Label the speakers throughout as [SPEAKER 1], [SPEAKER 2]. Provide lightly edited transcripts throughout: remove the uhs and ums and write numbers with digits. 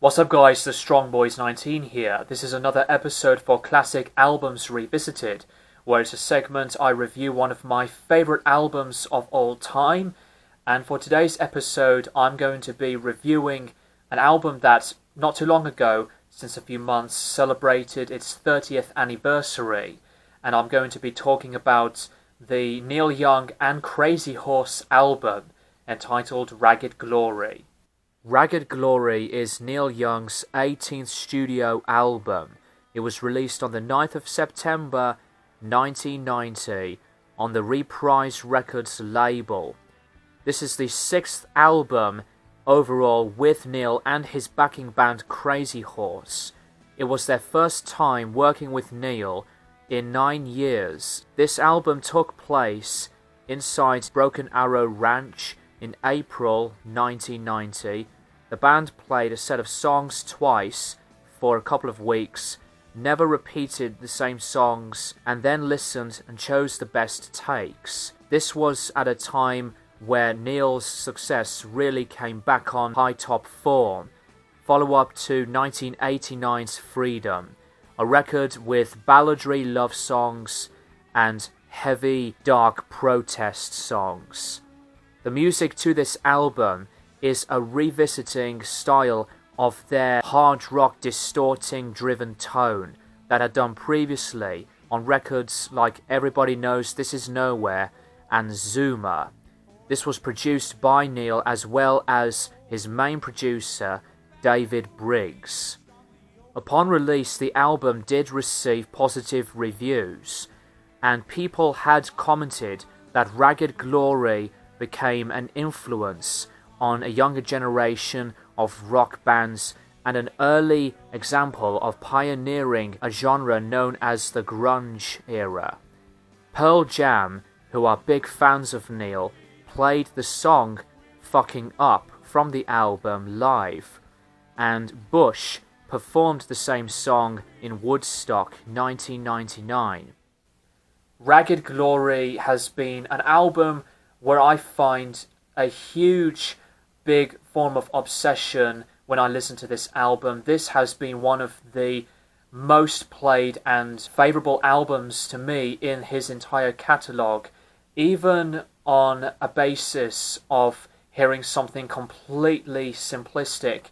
[SPEAKER 1] What's up guys, the Strong Boys 19 here. This is another episode for Classic Albums Revisited, where it's a segment I review one of my favourite albums of all time. And for today's episode, I'm going to be reviewing an album that not too long ago, since a few months, celebrated its 30th anniversary. And I'm going to be talking about the Neil Young and Crazy Horse album, entitled Ragged Glory. Ragged Glory is Neil Young's 18th studio album. It was released on the 9th of September 1990 on the Reprise Records label. This is the 6th album overall with Neil and his backing band Crazy Horse. It was their first time working with Neil in 9 years. This album took place inside Broken Arrow Ranch in April 1990. The band played a set of songs twice for a couple of weeks, never repeated the same songs, and then listened and chose the best takes. This was at a time where Neil's success really came back on high top form, follow-up to 1989's Freedom, a record with balladry love songs and heavy, dark protest songs. The music to this album is a revisiting style of their hard rock distorting driven tone that had done previously on records like Everybody Knows This Is Nowhere and Zuma. This was produced by Neil as well as his main producer, David Briggs. Upon release, the album did receive positive reviews, and people had commented that Ragged Glory became an influence on a younger generation of rock bands and an early example of pioneering a genre known as the grunge era. Pearl Jam, who are big fans of Neil, played the song Fucking Up from the album live, and Bush performed the same song in Woodstock 1999. Ragged Glory has been an album where I find a huge, big form of obsession when I listen to this album. This has been one of the most played and favourable albums to me in his entire catalogue, even on a basis of hearing something completely simplistic.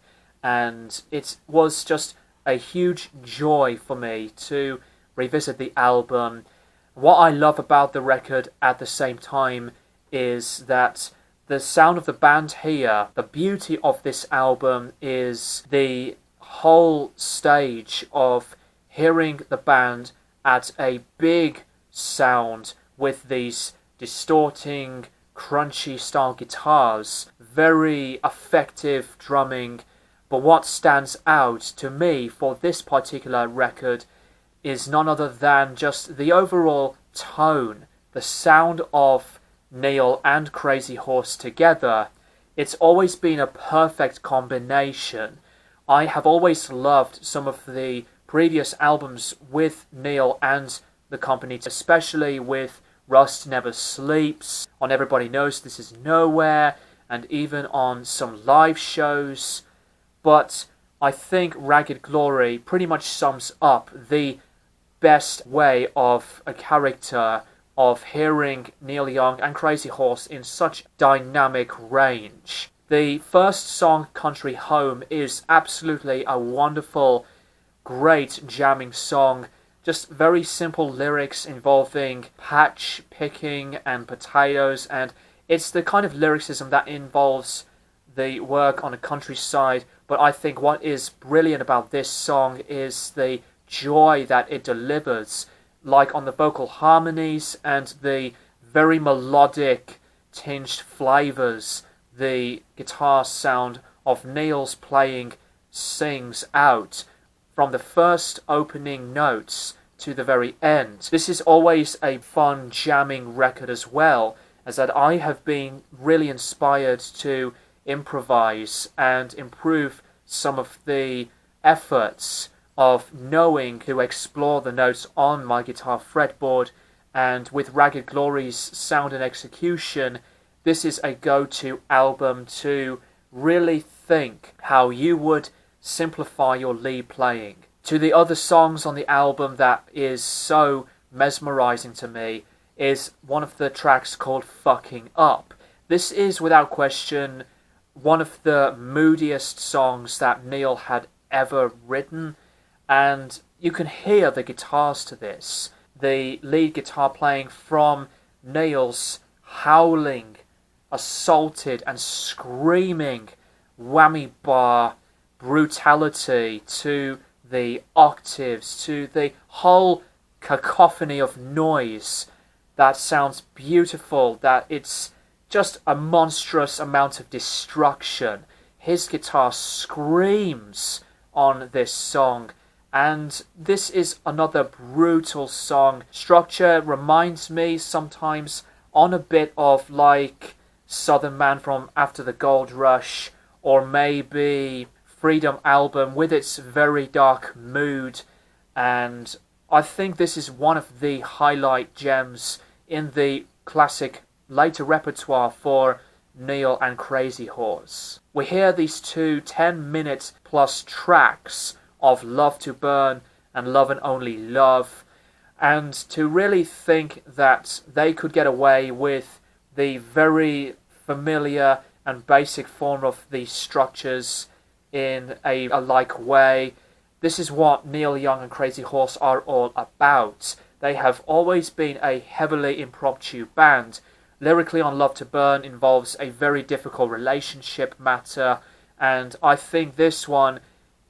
[SPEAKER 1] And it was just a huge joy for me to revisit the album. What I love about the record at the same time is that the sound of the band here, the beauty of this album is the whole stage of hearing the band at a big sound with these distorting, crunchy style guitars, very effective drumming. But what stands out to me for this particular record is none other than just the overall tone, the sound of Neil and Crazy Horse together. It's always been a perfect combination. I have always loved some of the previous albums with Neil and the company, especially with Rust Never Sleeps, on Everybody Knows This Is Nowhere, and even on some live shows. But I think Ragged Glory pretty much sums up the best way of a character of hearing Neil Young and Crazy Horse in such dynamic range. The first song, Country Home, is absolutely a wonderful, great jamming song. Just very simple lyrics involving patch picking and potatoes, and it's the kind of lyricism that involves the work on the countryside. But I think what is brilliant about this song is the joy that it delivers, like on the vocal harmonies and the very melodic tinged flavors the guitar sound of Neil's playing sings out from the first opening notes to the very end. This is always a fun jamming record as well, as that I have been really inspired to improvise and improve some of the efforts of knowing to explore the notes on my guitar fretboard. And with Ragged Glory's sound and execution, this is a go-to album to really think how you would simplify your lead playing. To the other songs on the album that is so mesmerizing to me is one of the tracks called Fucking Up. This is without question one of the moodiest songs that Neil had ever written, and you can hear the guitars to this. The lead guitar playing from Neil's howling, assaulted and screaming whammy bar brutality to the octaves, to the whole cacophony of noise that sounds beautiful, that it's just a monstrous amount of destruction. His guitar screams on this song, and this is another brutal song. Structure reminds me sometimes on a bit of like Southern Man from After the Gold Rush, or maybe Freedom album with its very dark mood, and I think this is one of the highlight gems in the classic later repertoire for Neil and Crazy Horse. We hear these two 10-minute plus tracks of Love to Burn and Love and Only Love, and to really think that they could get away with the very familiar and basic form of these structures in a like way. This is what Neil Young and Crazy Horse are all about. They have always been a heavily impromptu band. Lyrically on Love to Burn involves a very difficult relationship matter, and I think this one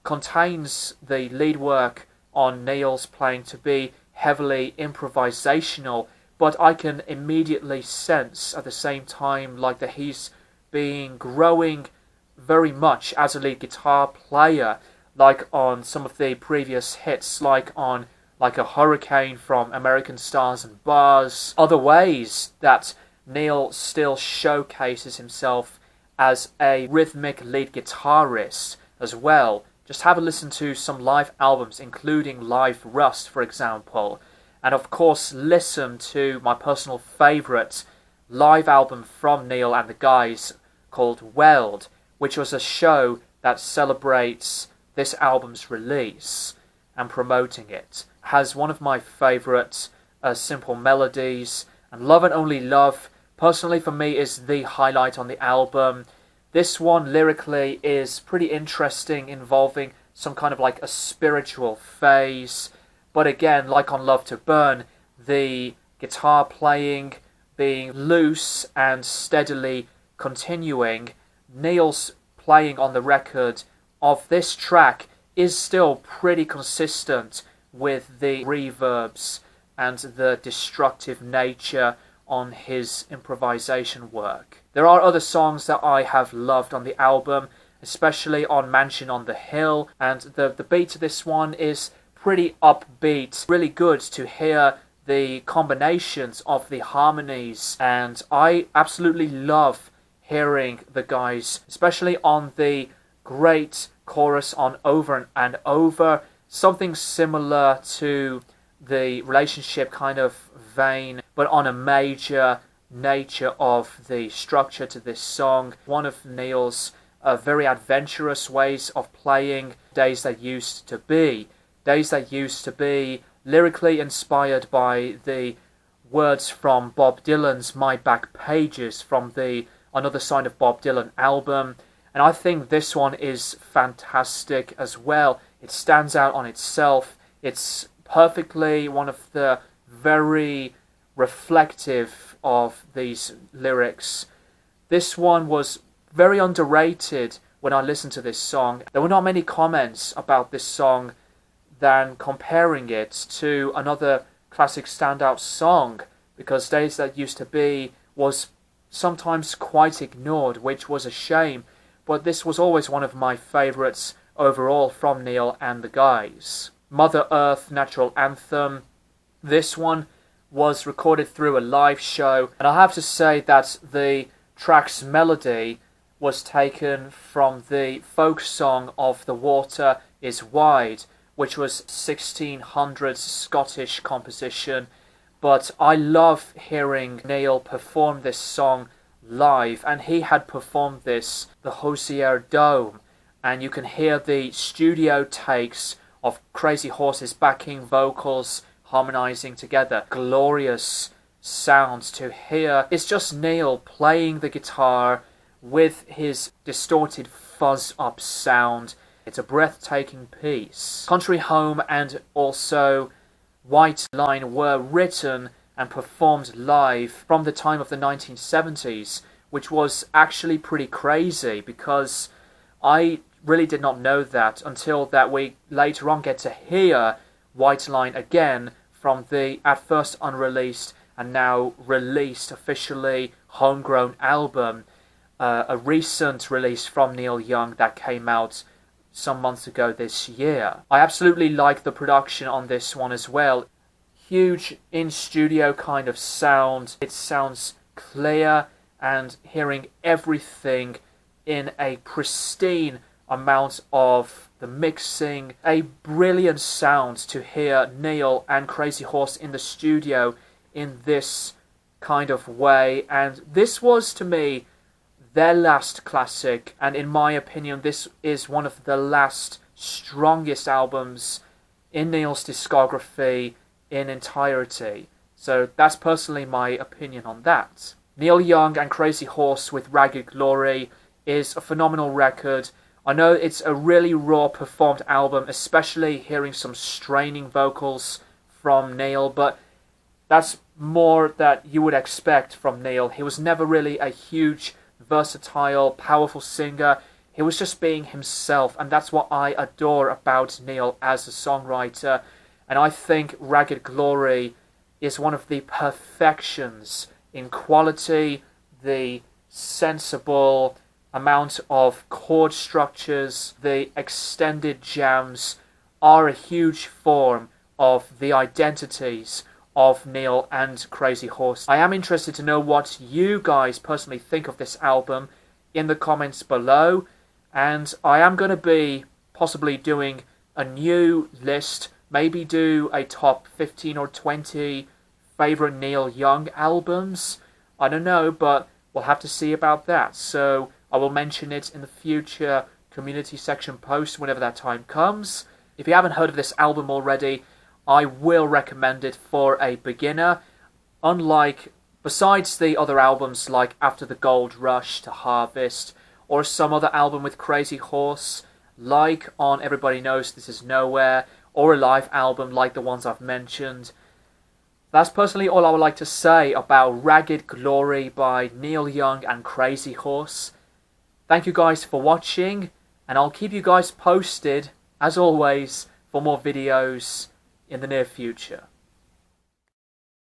[SPEAKER 1] contains the lead work on Neil's playing to be heavily improvisational, but I can immediately sense at the same time like that he's been growing very much as a lead guitar player, like on some of the previous hits, like on Like a Hurricane from American Stars and Bars. Other ways that Neil still showcases himself as a rhythmic lead guitarist as well. Just have a listen to some live albums, including Live Rust, for example. And of course, listen to my personal favourite live album from Neil and the guys called Weld, which was a show that celebrates this album's release and promoting it. Has one of my favourite simple melodies, and Love and Only Love, personally for me, is the highlight on the album. This one lyrically is pretty interesting, involving some kind of like a spiritual phase, but again, like on Love to Burn, the guitar playing being loose and steadily continuing. Neil's playing on the record of this track is still pretty consistent with the reverbs and the destructive nature on his improvisation work. There are other songs that I have loved on the album, especially on Mansion on the Hill, and the beat to this one is pretty upbeat. Really good to hear the combinations of the harmonies, and I absolutely love hearing the guys, especially on the great chorus on Over and Over, something similar to the relationship kind of vein, but on a major nature of the structure to this song. One of Neil's very adventurous ways of playing Days That Used to Be. Days That Used to Be, lyrically inspired by the words from Bob Dylan's My Back Pages from the Another Side of Bob Dylan album, and I think this one is fantastic as well. It stands out on itself. It's perfectly one of the very reflective of these lyrics. This one was very underrated when I listened to this song. There were not many comments about this song than comparing it to another classic standout song, because Days That Used to Be was sometimes quite ignored, which was a shame, but this was always one of my favourites overall from Neil and the guys. Mother Earth Natural Anthem, this one was recorded through a live show, and I have to say that the track's melody was taken from the folk song of The Water is Wide, which was 1600s Scottish composition, but I love hearing Neil perform this song live, and he had performed this the Hosier Dome, and you can hear the studio takes of Crazy Horse's backing vocals harmonizing together. Glorious sounds to hear. It's just Neil playing the guitar with his distorted fuzz up sound. It's a breathtaking piece. Country Home and also White Line were written and performed live from the time of the 1970s, which was actually pretty crazy because I really did not know that until that we later on get to hear White Line again from the at first unreleased and now released officially homegrown album, a recent release from Neil Young that came out some months ago this year. I absolutely like the production on this one as well. Huge in-studio kind of sound. It sounds clear, and hearing everything in a pristine amount of the mixing. A brilliant sound to hear Neil and Crazy Horse in the studio in this kind of way. And this was, to me, their last classic, and in my opinion this is one of the last strongest albums in Neil's discography in entirety. So that's personally my opinion on that. Neil Young and Crazy Horse with Ragged Glory is a phenomenal record. I know it's a really raw performed album, especially hearing some straining vocals from Neil, but that's more that you would expect from Neil. He was never really a huge versatile, powerful singer. He was just being himself, and that's what I adore about Neil as a songwriter. And I think Ragged Glory is one of the perfections in quality, the sensible amount of chord structures, the extended jams are a huge form of the identities of Neil and Crazy Horse. I am interested to know what you guys personally think of this album in the comments below, and I am going to be possibly doing a new list, maybe do a top 15 or 20 favourite Neil Young albums. I don't know, but we'll have to see about that, so I will mention it in the future community section post whenever that time comes. If you haven't heard of this album already, I will recommend it for a beginner. Unlike, besides the other albums like After the Gold Rush to Harvest, or some other album with Crazy Horse, like on Everybody Knows This Is Nowhere, or a live album like the ones I've mentioned. That's personally all I would like to say about Ragged Glory by Neil Young and Crazy Horse. Thank you guys for watching, and I'll keep you guys posted, as always, for more videos in the near future.